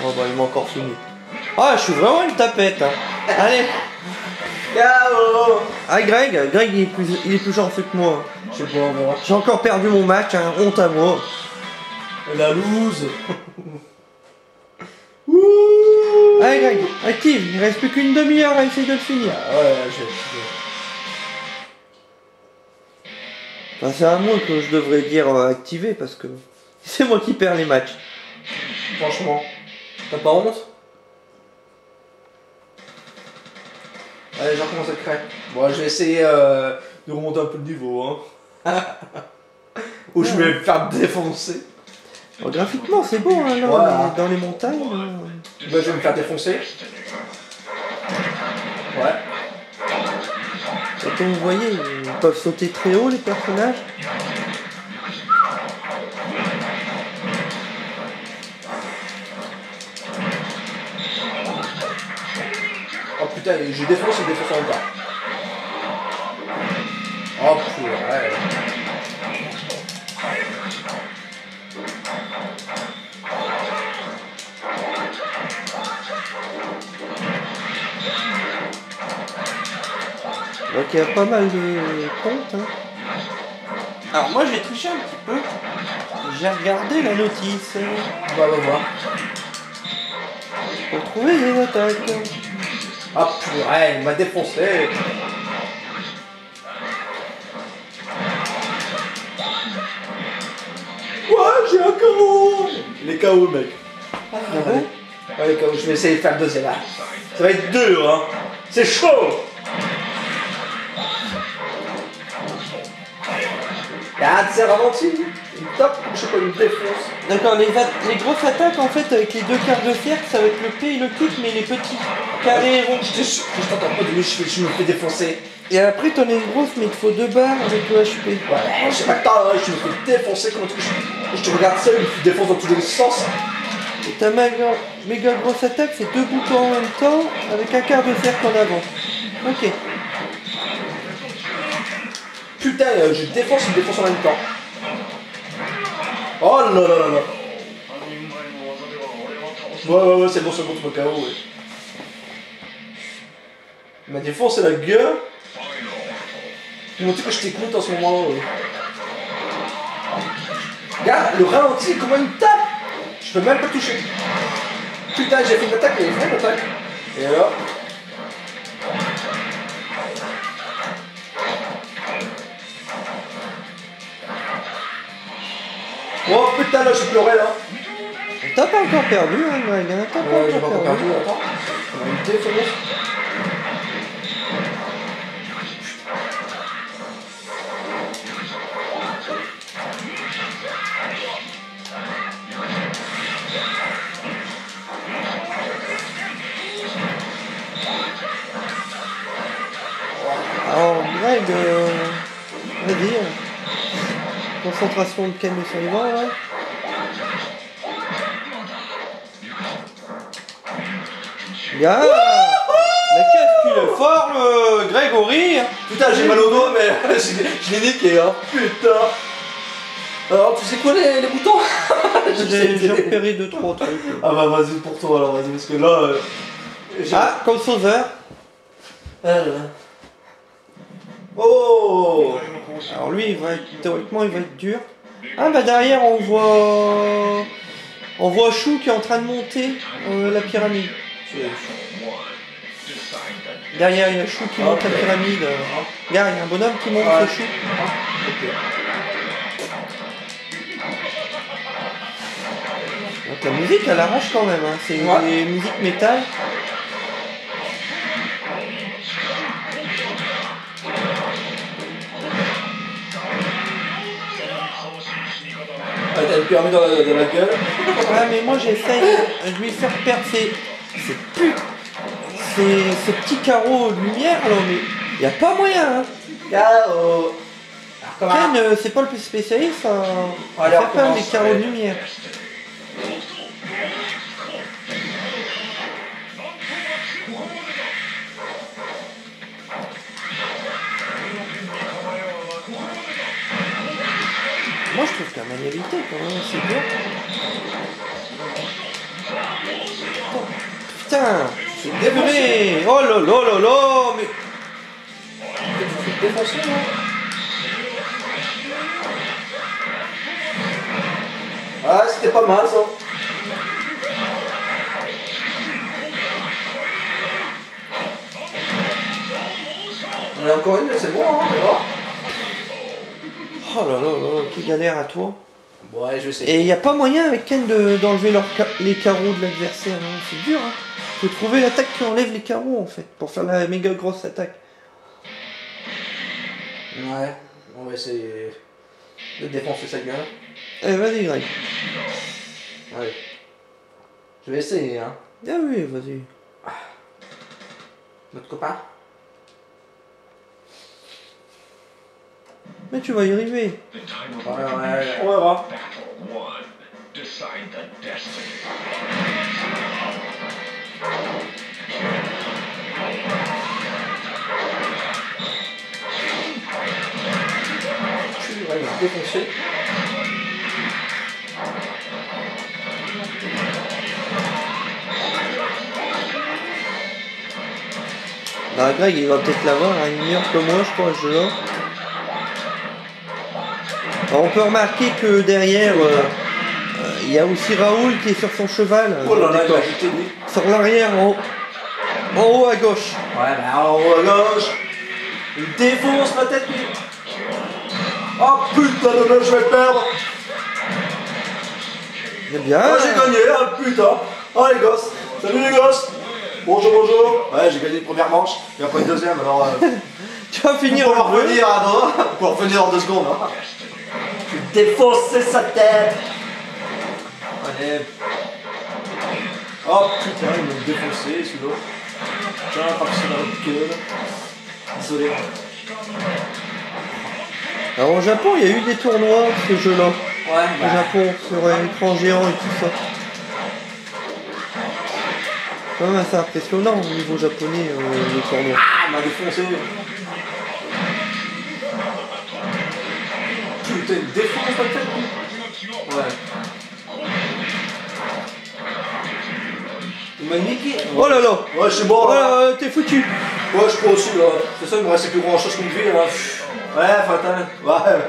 Oh bah il m'a encore fini. Ah, je suis vraiment une tapette. Hein. Allez. KO. Ah Greg il est plus chanceux que moi. Je sais pas, on verra. J'ai encore perdu mon match, hein. Honte à moi. La loose. Allez Greg, active, il reste plus qu'une demi-heure à essayer de le finir. Ah ouais, Enfin, c'est à moi que je devrais dire activer parce que c'est moi qui perds les matchs. franchement, t'as pas honte? Allez, j'en commence à créer. Bon, je vais essayer de remonter un peu le niveau, hein. Ou je vais me faire défoncer. Bon, graphiquement c'est beau hein, là, Voilà. on est dans les montagnes. Bah, je vais me faire défoncer. Ouais. Et comme vous voyez, ils peuvent sauter très haut les personnages. Oh putain, je défonce et défonce en même temps. Oh putain, ouais. Donc il y a pas mal de comptes. Hein. Alors moi j'ai triché un petit peu. J'ai regardé la notice. Bah, va voir. Pour trouver les attaques. Ah purée, il m'a défoncé. Ouais, j'ai un KO. Les KO, mec. Ah bon? Ouais, les KO, je vais essayer de faire le deuxième là. Ça va être dur, hein. C'est chaud. Regarde, c'est ralenti. Il tape, je sais pas, il me défonce. D'accord, les grosses attaques en fait avec les deux quarts de cercle, ça va être le P et le kick, mais les petits carrés et ronds. Je t'entends pas de lui, je me fais défoncer. Et après t'en as une grosse, mais il te faut 2 barres avec le HP. Ouais, j'ai pas le temps, hein, je me fais défoncer. Comment tu je te regarde ça, il me défonce dans tous les sens. Et ta méga grosse attaque, c'est 2 boutons en même temps avec un quart de cercle en avant. Ok. Putain, je défonce, il me défonce en même temps. Oh là là là là. Ouais, c'est bon, tu me KO, ouais. Il m'a défoncé la gueule. Il m'a dit que je t'écoute en ce moment-là, ouais. Regarde, le ralenti, comment il me tape. Je peux même pas toucher. Putain, j'ai fait une attaque, il a fait une attaque. Et là... Oh putain, là, j'ai pleuré, là. T'as pas encore perdu, hein, Greg, hein, t'as pas J'ai pas encore encore perdu. perdu, attends. On va me défoncer. Alors, Greg, vas-y. Concentration de calme sur les vents, là. Yeah. Mais qu'est-ce qu'il est fort, le Grégory. Putain, j'ai mal au dos, mais je l'ai niqué, hein. Putain. Alors, tu sais quoi, les boutons? J'ai repéré 2-3 trucs. Ah bah, vas-y pour toi, alors, vas-y, parce que là... Ah, comme sauveur. Oh. Alors lui, théoriquement, il va être dur. Ah bah derrière, on voit Chou qui est en train de monter la pyramide. Derrière, il y a Chou qui monte la pyramide. Regarde, il y a un bonhomme qui monte le Chou. Donc la musique, elle arrache quand même. Hein. C'est des musiques métal. T'as une pyramide dans la gueule. Ah mais moi j'essaye de lui faire perdre ces petits carreaux de lumière là, mais y a pas moyen hein. Ken, c'est pas le plus spécialiste à faire perdre les carreaux de lumière. Moi je trouve que la maniabilité quand même c'est bien. Oh, putain, c'est dévré. Oh là là là là, mais... Ah, c'était pas mal ça. On a encore une, c'est bon, hein, tu vois. Oh là là là, quelle galère à toi. Ouais, je sais. Et il n'y a pas moyen avec Ken d'enlever les carreaux de l'adversaire, hein. C'est dur. Hein. Faut trouver l'attaque qui enlève les carreaux en fait, pour faire la méga grosse attaque. Ouais, on va essayer de défoncer sa gueule. Allez, vas-y Greg. Allez. Je vais essayer, hein. Ah oui, vas-y. Notre copain. Mais tu vas y arriver. Ouais, on verra. Ouais, il va défoncer. Ah, Greg, il va peut-être l'avoir, hein, il est meilleur que moi, je crois, ce jeu-là. Alors, on peut remarquer que derrière, il y a aussi Raoul qui est sur son cheval. Oh là là, il a ajouté lui. Sur l'arrière, en haut à gauche. Ouais, bah en haut à gauche. Il défonce ma tête, lui. Oh putain de merde, je vais perdre. C'est bien. Oh, j'ai gagné, hein, putain. Oh les gosses. Salut les gosses. Bonjour, bonjour. Ouais, j'ai gagné une première manche, et après une deuxième, alors... Tu vas finir pour le jeu. revenir à dos, pour revenir en 2 secondes. Hein. Je vais défoncer sa tête. Allez. Oh putain, il m'a défoncé celui-là. Tiens, attrape ça dans la gueule. Désolé. Alors au Japon, il y a eu des tournois, ce jeu-là. Ouais, Au Japon, sur un écran géant et tout ça. C'est quand même assez impressionnant au niveau japonais, les tournois. Ah, il m'a défoncé. Putain, il défonce ta tête. Ouais. Il m'a niqué. Oh là là. Ouais, je suis bon Oh là. là là, t'es foutu. Ouais, je crois aussi là. C'est ça, il me restait plus grand chose qu'une vie là. Ouais, Fatal. Ouais.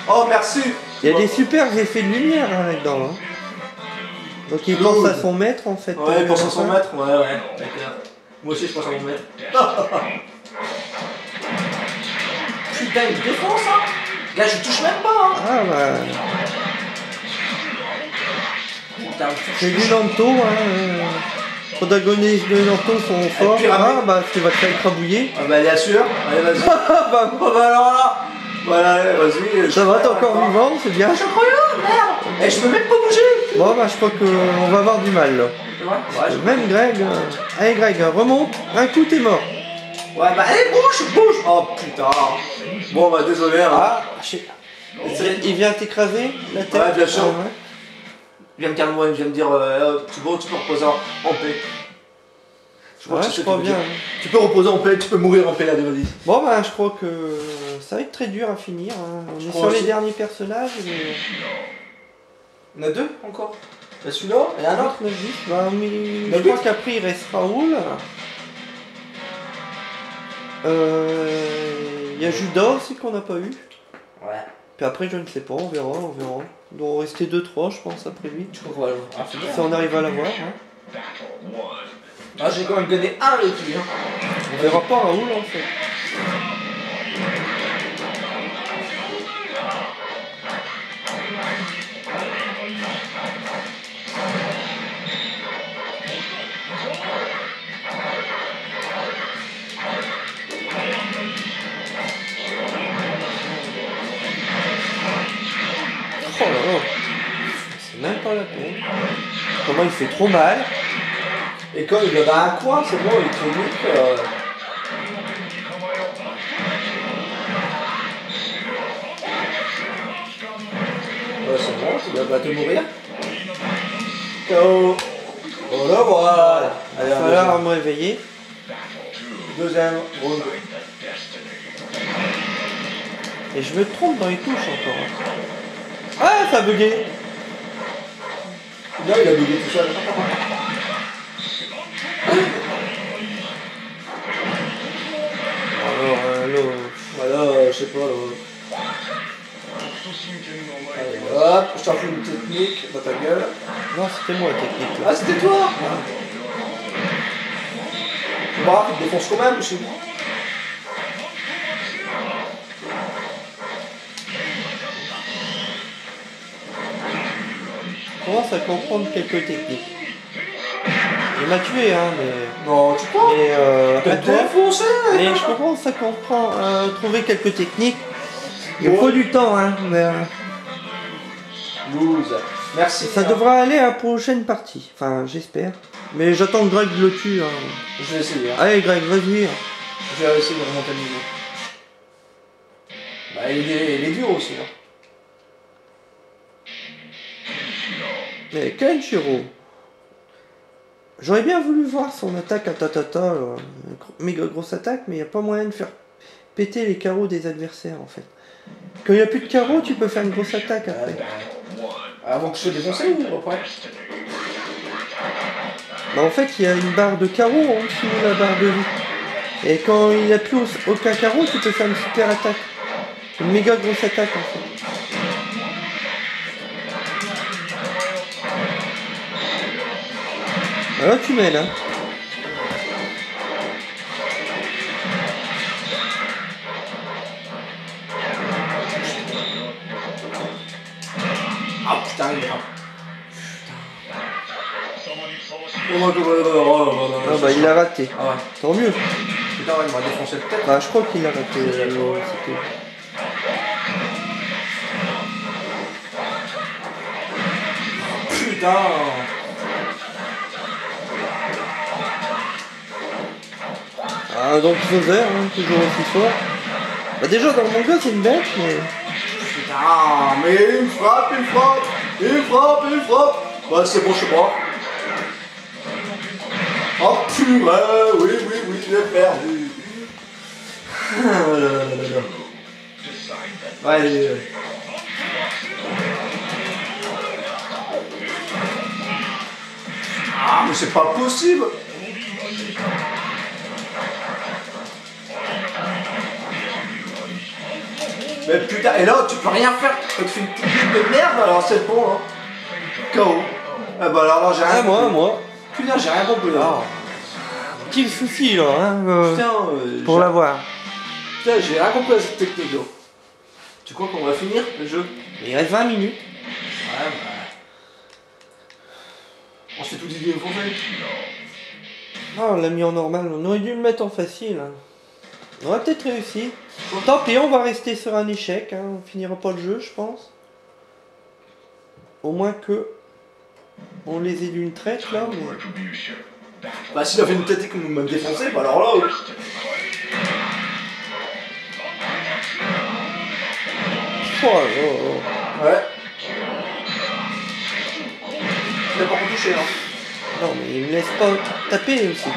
Oh, merci. Il y a des super effets de lumière hein, là-dedans. Hein. Donc il pense à son maître en fait. Ouais, il pense à son maître. Ouais, ouais. D'accord. Moi aussi, je pense à mon maître. Putain, il défonce hein. Gars, je touche même pas hein. Ah bah. Putain, C'est du Nanto, hein. Protagonistes de Nanto sont forts. Ah bah tu vas te faire écrabouiller. Ah bah bien sûr. Allez, vas-y. Bah, Oh bah alors là. Voilà, allez, vas-y. ça va, t'es encore vivant, c'est bien. Je suis incroyable, merde. Eh, je peux même pas bouger. Bon bah je crois qu'on va avoir du mal là. Ouais, Même Greg. Allez Greg, remonte. Un coup t'es mort. ouais, bah allez, bouge, bouge. Oh putain. Bon bah désolé. Hein. Ah, il vient t'écraser la tête. Ouais, bien sûr. Ah, ouais. Il vient me calmer, il vient me dire tu peux reposer en paix. Ouais, je crois bien. Tu peux reposer en paix, tu peux mourir en paix là, vas-y. Bon bah je crois que ça va être très dur à finir. Hein. On est sur les derniers personnages. Mais... Il y en a 2 encore. Il y a celui-là et un autre. Bah, mais je crois qu'après il reste Raoul. Il y a Judas aussi qu'on n'a pas eu. Ouais. Puis après je ne sais pas, on verra, on verra. Il doit en rester 2-3 je pense après lui. Je crois qu'on va finir. Si on arrive à l'avoir. Hein. Ah, j'ai quand même donné un le cul. Hein. On verra pas Raoul en fait. Oh là là, c'est même pas la peine. Comment il fait trop mal. Et quand il va dans un coin, c'est bon, il te nique. Ouais, c'est bon, tu vas te mourir. KO. Voilà, voilà. Il va falloir me réveiller. Deuxième round. Et je me trompe dans les touches encore. Ah, ça a bugué. Là, il a bugué tout seul. Alors, voilà, je sais pas, là. Allez, hop, je t'en fais une technique dans ta gueule. non, c'était moi la technique. Là. Ah, c'était toi. Bon, il te défonce quand même, je sais pas. Je commence à comprendre quelques techniques. Il m'a tué, hein, mais... Non, tu crois? Mais, T'as défoncé. mais je commence à comprendre, trouver quelques techniques. Il faut du temps, hein, mais... Lose. Merci. ça devra aller à la prochaine partie. Enfin, j'espère. Mais j'attends que Greg le tue. Hein. Je vais essayer. Hein. Allez, Greg, vas-y. Je vais essayer de remonter le niveau. Bah, il est dur aussi. Hein. Mais Kenshiro. J'aurais bien voulu voir son attaque à Tatata, là. Méga grosse attaque, mais il n'y a pas moyen de faire péter les carreaux des adversaires en fait. Quand il n'y a plus de carreaux, tu peux faire une grosse attaque après. Avant que je sois défoncé ou après? Bah en fait, il y a une barre de carreaux en dessous de la barre de vie. Et quand il n'y a plus aucun carreau, tu peux faire une super attaque. Une méga grosse attaque en fait. Alors tu mènes hein. Ah putain, il est grave. Ah bah il a raté. Ah ouais. Tant mieux. Putain, ouais, il m'a défoncé le tête. Bah je crois qu'il a raté. C'était... Putain. Ah donc Zoser, hein, toujours aussi fort. Bah déjà dans le manga c'est une bête mais... Putain, mais il frappe, il frappe, il frappe, il frappe. Bah c'est bon, je sais pas. Oh purée, oui, oui, oui, j'ai perdu. Ouais, ah, mais c'est pas possible. Mais putain, et là tu peux rien faire. Tu te fais une petite bulle de merde, alors c'est bon, hein. KO. Ah bah alors là j'ai rien compris. moi. Putain, j'ai rien compris là. Petit souci là, hein, Putain, pour l'avoir. Putain, j'ai rien compris à cette technique là. Tu crois qu'on va finir le jeu? Il reste 20 minutes. Ouais, bah. On s'est tout dit français. Ah, on l'a mis en normal, on aurait dû le mettre en facile. Hein. On aurait peut-être réussi. Tant pis, on va rester sur un échec, hein. On finira pas le jeu, je pense. Au moins que on les ait d'une traite là. Mais... Bah, s'il a fait une tactique comme m'a défoncé, bah alors là. Ouais. Il a pas retouché, hein. Non, mais il me laisse pas taper aussi.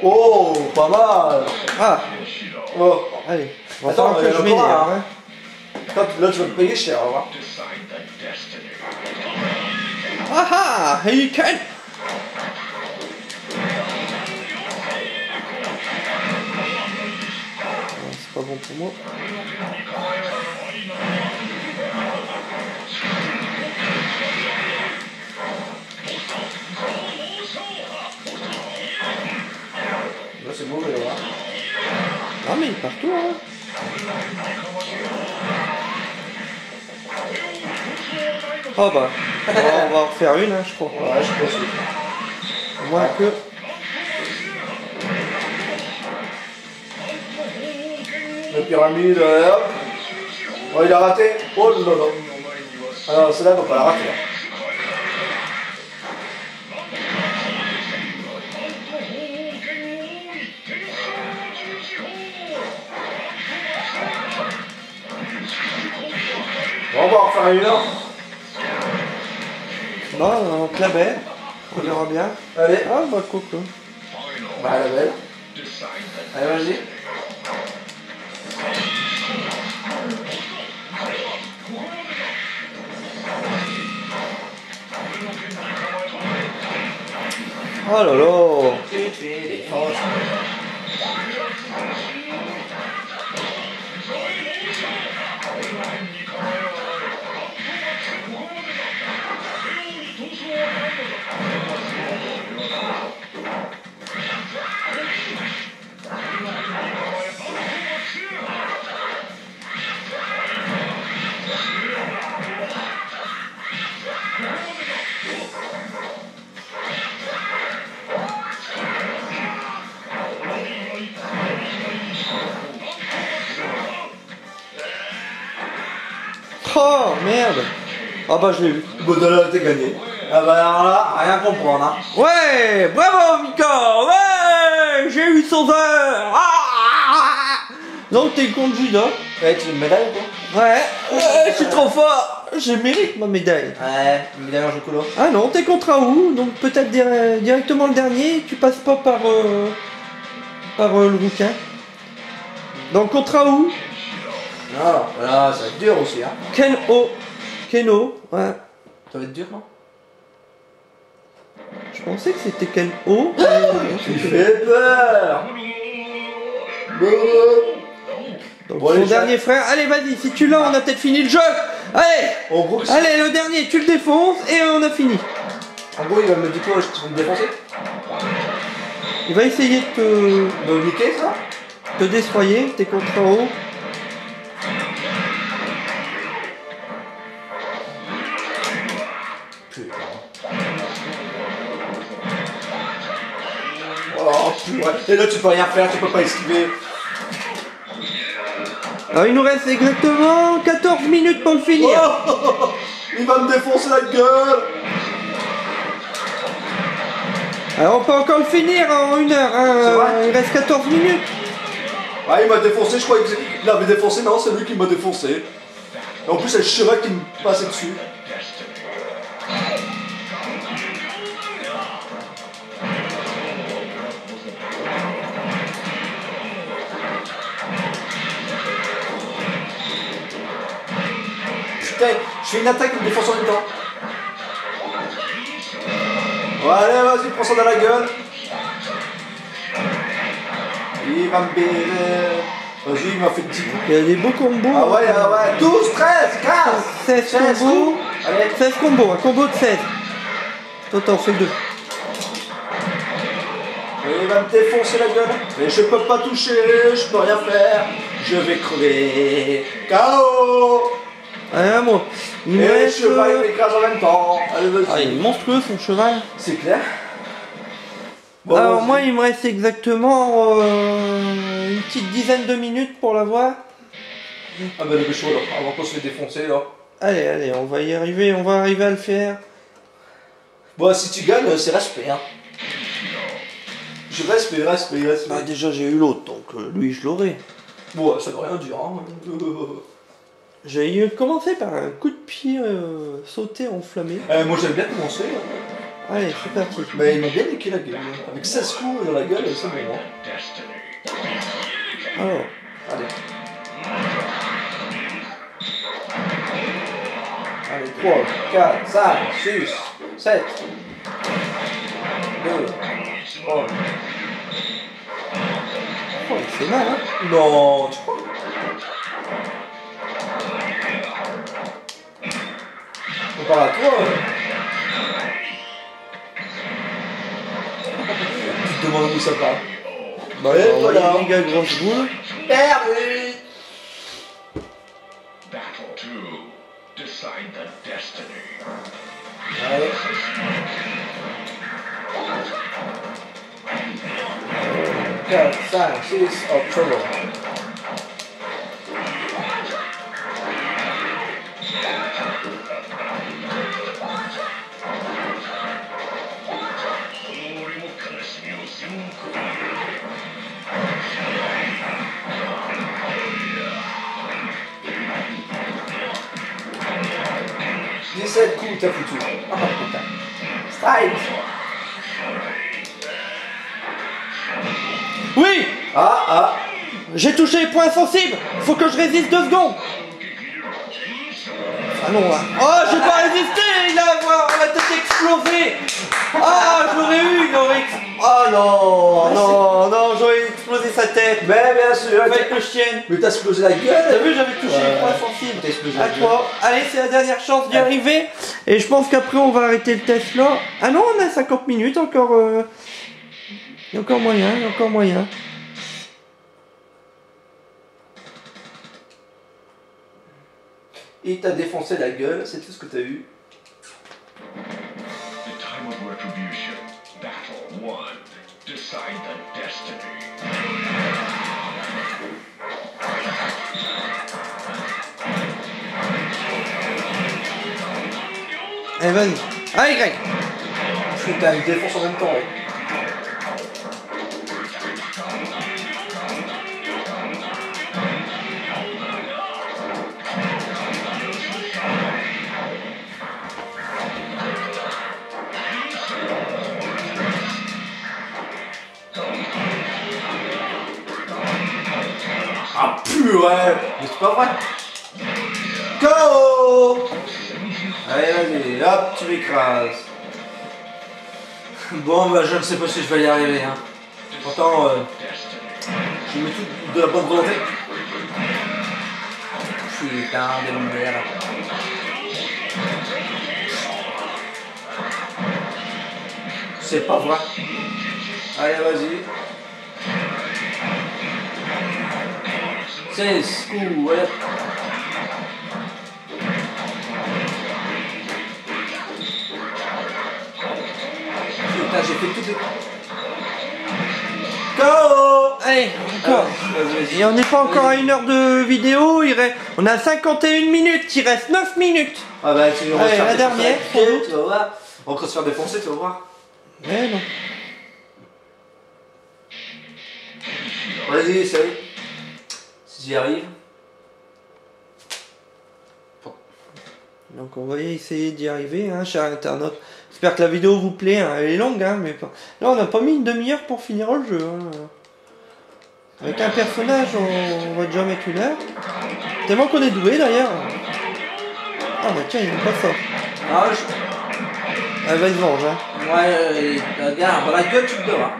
Oh, pas mal. Ah, Oh. allez. On va Attends, falloir que je il y en a m'énerve. encore un. Hein. Là, tu vas te payer cher, on va voir. Ah ah, he can. C'est pas bon pour moi. Là, c'est mauvais, là. Ah mais il est partout hein. Oh bah, on va en refaire une hein, je crois. Ouais, je pense. Au moins que... La pyramide, hop. Oh, il a raté. Oh non, non. Ah non, celle-là, on va pas la rater. Bon, on va en refaire une heure. Bon, on clabait. On verra bien. Allez. Ah bah coco. Bah, la belle. Allez, vas-y. Oh là là. Oh merde. Ah bah je l'ai vu. Bon, là, t'es gagné. Ah bah alors là, rien comprendre, hein. Ouais, bravo Mika. Ouais, j'ai eu 100 heures. Ah, donc t'es contre judo. Ouais, tu veux une médaille ou quoi? Ouais, je suis trop fort. Je mérite ma médaille. Ouais, une médaille en chocolat. Ah non, t'es contre Raoult, donc peut-être directement le dernier. Tu passes pas par par le rouquin. Donc contre Raoult. Non, voilà, ça va être dur aussi, hein. Keno, ouais. Ça va être dur, non? Je pensais que c'était Keno. Tu fais peur. Donc Bon, son allez, dernier frère. Allez, vas-y, si tu l'as, on a peut-être fini le jeu. Allez, En gros, allez, le dernier, tu le défonces et on a fini. en gros, il va me dire quoi? Tu vas me défoncer? Il va essayer de Me niquer, ça? te destroyer. T'es contre Raoult. Putain. Oh, putain. Et là, tu peux rien faire, tu peux pas esquiver. Alors il nous reste exactement 14 minutes pour le finir. Oh, il va me défoncer la gueule. Alors on peut encore le finir en 1 heure. Hein. C'est vrai. Il reste 14 minutes. Ah, il m'a défoncé, je croyais qu'il avait défoncé. Non, c'est lui qui m'a défoncé. Et en plus, c'est le cheval qui me passait dessus. Putain, je fais une attaque, il me défonce en même temps. Bon, allez, vas-y, prends ça dans la gueule. Il va me baiser. Vas-y, il m'a fait 10 coups. Il y a des beaux combos. Ah ouais, 12, 13, 15, 16 combos. Allez. 16 combos, un combo de 16. Toi t'en fais 2. Il va me défoncer la gueule. Mais je peux pas toucher, je peux rien faire. Je vais crever. KO. Allez, à moi. Il me Et le reste, cheval il m'écrase en même temps. Allez, vas-y. Ah, il est monstrueux son cheval. C'est clair. Bon, Alors vas-y. moi il me reste exactement une petite dizaine de minutes pour l'avoir. Ah bah le chaud là, avant qu'on se fait défoncer là. Allez, on va y arriver, on va arriver à le faire. Bon, si tu gagnes, c'est respect, hein. Je respect. Bah déjà j'ai eu l'autre, donc lui je l'aurai. Bon, ça veut rien dire, hein. J'ai commencé par un coup de pied sauté enflammé. Moi j'aime bien commencer. Hein. Allez, c'est parti. Mais il m'a bien niqué la gueule. Hein. Avec 16 coups dans la gueule, c'est bon. Hein. Alors, Allez. Allez, 3, 4, 5, 6, 7, 2, 3. oh, il fait mal, hein. Non, tu crois? On parle à toi. Tu te demandes où ça part. Bah, Et on voilà. va y méga grosse boule. Perdu. Battle 2. Decide the destiny. Allez. 4, 5, 6, hop, c'est bon. « 17 coups, t'as foutu. Ah putain. Strike. Oui, Ah. j'ai touché les points sensibles. Faut que je résiste 2 secondes. Ah non, là. Oh, j'ai pas résisté. Il a la tête explosée. Ah, j'aurais eu, il aurait oh non, j'aurais explosé sa tête. Mais bien sûr. Avec le chien. Mais t'as explosé la T'as gueule. vu, j'avais touché les points sensibles. T'as explosé À la gueule. toi. Allez, c'est la dernière chance d'y arriver. Et je pense qu'après, on va arrêter le test là. Ah non, on a 50 minutes encore. Il y a encore moyen, Il t'a défoncé la gueule, c'est tout ce que t'as eu. The time of retribution. Battle 1. Decide the destiny. Allez, vas-y. Allez, Greg. Putain, il défonce en même temps, ouais. purée. Mais c'est pas vrai. KO. Allez, vas-y, hop, tu m'écrases. Bon, bah je ne sais pas si je vais y arriver. Hein. Pourtant, je mets tout de la bonne volonté. Putain de merde. C'est pas vrai. Allez, vas-y. 16 coups, ouais. Putain, j'ai fait tout de... KO. Allez, encore. Et on n'est pas encore à 1 heure de vidéo, on a 51 minutes, il reste 9 minutes. Ah bah, tu vas Allez, faire la dernière, tu vas voir. On va se faire défoncer, tu vas voir. Ouais, non. Vas-y, essaye. Si j'y arrive. Donc on va essayer d'y arriver, hein, cher internaute. J'espère que la vidéo vous plaît, hein. Elle est longue, hein, mais pas... Là on n'a pas mis une demi-heure pour finir le jeu. Hein. Avec un personnage, on va déjà mettre 1 heure. Tellement qu'on est doué d'ailleurs. Ah bah tiens, il n'aime pas ça. Ah, Elle va se venger. Hein. Ouais, regarde, dans la gueule tu le dois.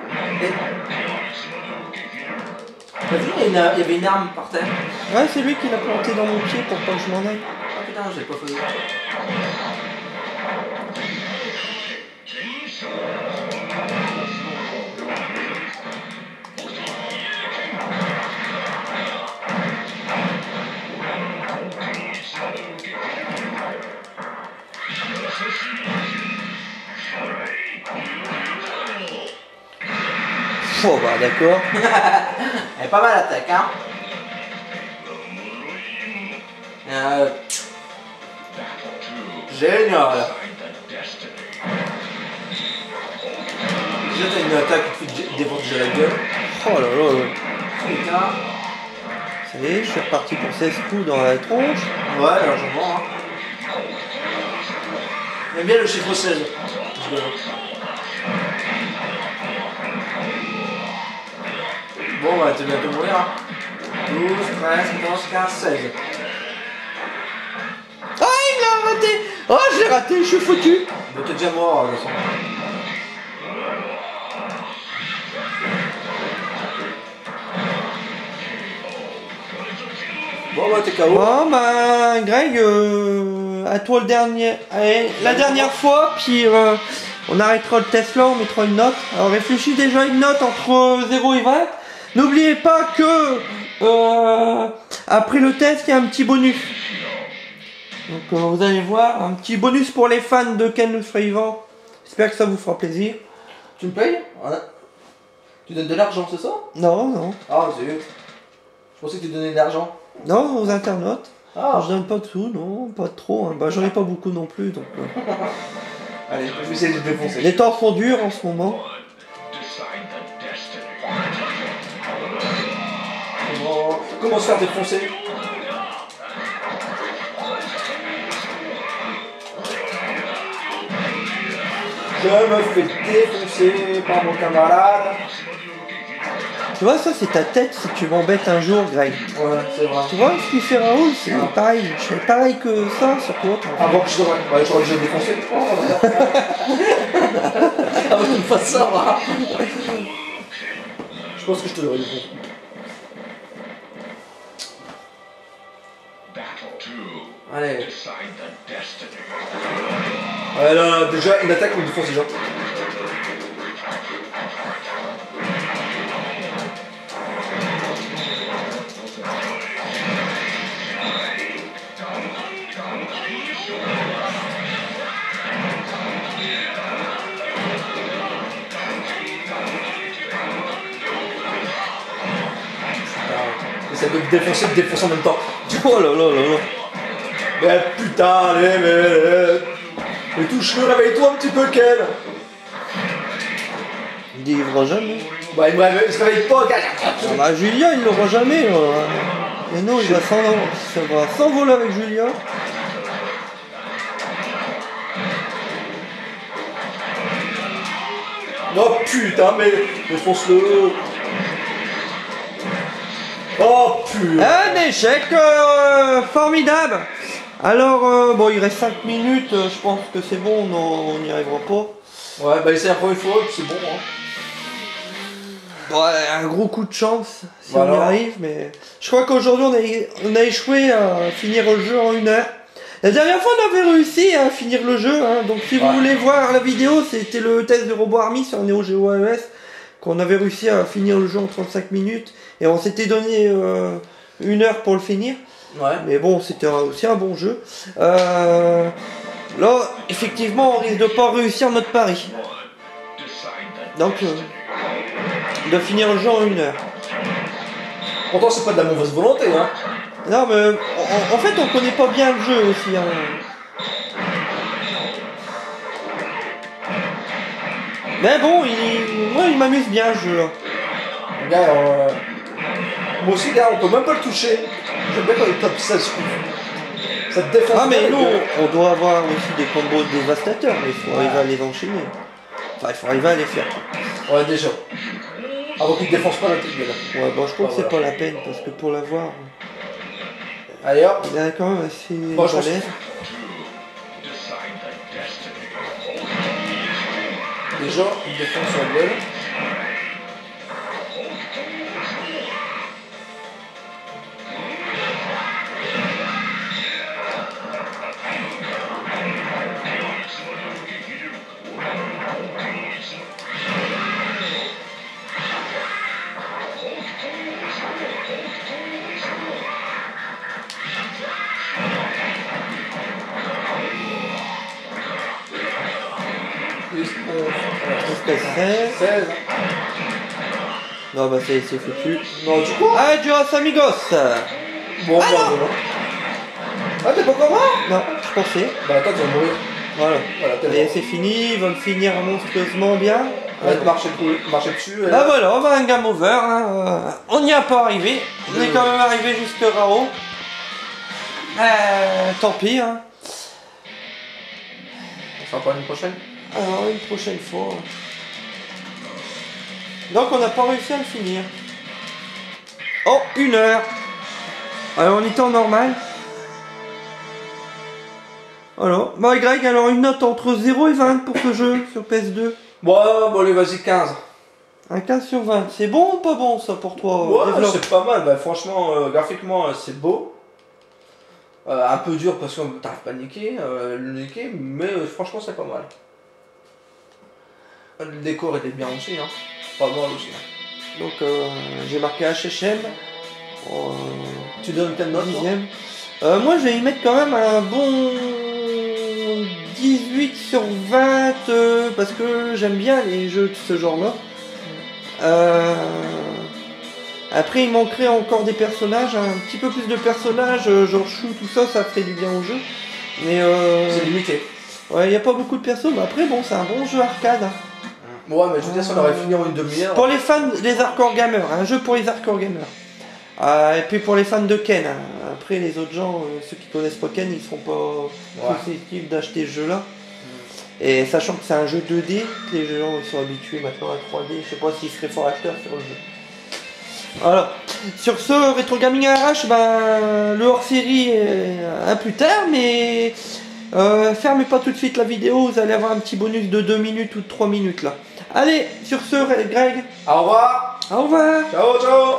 T'as vu, il y avait une arme par terre. Ouais, c'est lui qui l'a planté dans mon pied pour pas que je m'en aille. Ah putain, j'ai pas fait. Oh bah d'accord. Elle est pas mal l'attaque, hein. Génial. Déjà t'as une attaque qui te fait défoncer la gueule. Oh là là. Putain. Ça y est, je suis reparti pour 16 coups dans la tronche. Ouais, largement. Hein. J'aime bien le chiffre 16. Bon, bah, tu vas bientôt mourir. Hein. 12, 13, 14, 15, 16. Ah, il l'a raté. Oh, je l'ai raté, je suis foutu. Mais t'es déjà mort, de toute façon. Bon, bah, t'es KO. Bon, bah, Greg, à toi le dernier. Allez, la dernière fois, puis on arrêtera le test là, on mettra une note. Alors, réfléchis déjà une note entre 0 et 20. N'oubliez pas que après le test, il y a un petit bonus. Donc, vous allez voir, un petit bonus pour les fans de Ken le Survivant. J'espère que ça vous fera plaisir. Tu me payes? Voilà. Tu donnes de l'argent, c'est ça? Non, non. Ah, c'est mieux. Je pensais que tu donnais de l'argent. Non, aux internautes. Ah. Je donne pas de sous, non, pas trop. Hein. Bah, j'en ai pas beaucoup non plus, donc. Allez, je vais essayer de te défoncer. Les temps sont durs en ce moment. Comment se faire défoncer? Je me fais défoncer par mon camarade. Tu vois, ça c'est ta tête si tu m'embêtes un jour, Greg. Ouais, c'est vrai. Tu vois ce qu'il fait Raoul, c'est pareil. Je fais pareil que ça sur toi. Avant que je devrais. Ouais, je crois que je vais défoncer. Avant qu'il me fasse ça, va. Je pense que je te devrais défoncer. Allez. Ouais, là, déjà, une attaque, on me défonce déjà. Essaie de te défoncer en même temps. Oh là là là là. Mais putain, allez, mais touche-le, réveille-toi un petit peu, Ken. Il délivre jamais. Bah, il se réveille pas, gars. Ah bah, Julia, il l'aura jamais. Et non, il va s'envoler avec Julia. Oh putain, mais défonce-le. Oh putain. Un échec formidable. Alors, bon, il reste 5 minutes, je pense que c'est bon, non, on n'y arrivera pas. Ouais, bah essaye encore une fois, puis c'est bon. Hein. Ouais, un gros coup de chance si Voilà. on y arrive, mais je crois qu'aujourd'hui on a échoué à finir le jeu en 1 heure. La dernière fois on avait réussi à finir le jeu, hein, donc si vous voulez voir la vidéo, c'était le test de Robot Army sur Neo Geo AES, qu'on avait réussi à finir le jeu en 35 minutes, et on s'était donné 1 heure pour le finir. Ouais. Mais bon, c'était aussi un bon jeu. Là, effectivement, on risque de pas réussir notre pari. Donc, de finir le jeu en 1 heure. Pourtant, c'est pas de la mauvaise volonté, hein. Non, mais en fait, on connaît pas bien le jeu aussi. Hein. Mais bon, moi, il m'amuse bien ce jeu-là. Gars, moi aussi, gars, on peut même pas le toucher. J'aime bien quand il tape ça sur. Ça te défonce. Ah, mais bien, nous, le gars. on doit avoir aussi des combos dévastateurs, mais il faut arriver à les enchaîner. Enfin, il faut arriver à les faire. Ouais, déjà. Avant qu'il te défonce pas la tête, gars. Ouais, bon, je crois que c'est voilà. pas la peine, parce que pour l'avoir, Allez hop. il est quand même assez Bon, je pense balèze. Déjà, il défonce sur la gueule. Espèce 16. 16. Non, bah c'est foutu. Non, du coup. Adios amigos. Bon, Ah, bah, non. voilà. Ah, t'es pas encore mort? Non, je pensais. Bah, attends, tu vas mourir. Voilà. Voilà, t'es Et mort. c'est fini, ils vont le finir monstrueusement bien. On va te marcher dessus. Et Bah voilà, on va un game over. Hein. On n'y a pas arrivé. On est quand même arrivé jusque là-haut. Tant pis. Hein. On fera pas une prochaine. Alors, une prochaine fois. Donc, on n'a pas réussi à le finir. Oh, 1 heure. Alors, on était en normal. Alors, bah Greg, alors une note entre 0 et 20 pour ce jeu sur PS2. Bon, allez, vas-y, 15. Un 15 sur 20. C'est bon ou pas bon ça pour toi? Ouais, développe. c'est pas mal. Bah, franchement, graphiquement, c'est beau. Un peu dur parce qu'on t'arrive pas à le niquer, mais franchement, c'est pas mal. Le décor était bien aussi, hein. Pas mal aussi. Hein. Donc, j'ai marqué HHM. Tu donnes quelle note? toi 10e. Moi, je vais y mettre quand même un bon 18 sur 20 parce que j'aime bien les jeux de ce genre-là. Après, il manquerait encore des personnages, un petit peu plus de personnages, genre Chou, tout ça, ça ferait du bien au jeu. Mais C'est limité. ouais, il n'y a pas beaucoup de persos, mais après, bon, c'est un bon jeu arcade. Hein. Ouais, mais je veux dire, si on aurait fini en une demi-heure. Pour les fans des hardcore gamers, un jeu pour les hardcore gamers. Et puis pour les fans de Ken, hein. Après les autres gens, ceux qui connaissent pas Ken, ils seront pas susceptibles d'acheter ce jeu-là. Et sachant que c'est un jeu 2D, que les gens ils sont habitués maintenant à 3D, je sais pas s'ils seraient fort acheteurs sur le jeu. Voilà. Sur ce, Retro Gaming RH, ben, le hors-série un plus tard, mais fermez pas tout de suite la vidéo, vous allez avoir un petit bonus de 2 minutes ou de 3 minutes là. Allez, sur ce, Greg, Au revoir. au revoir. Ciao, ciao.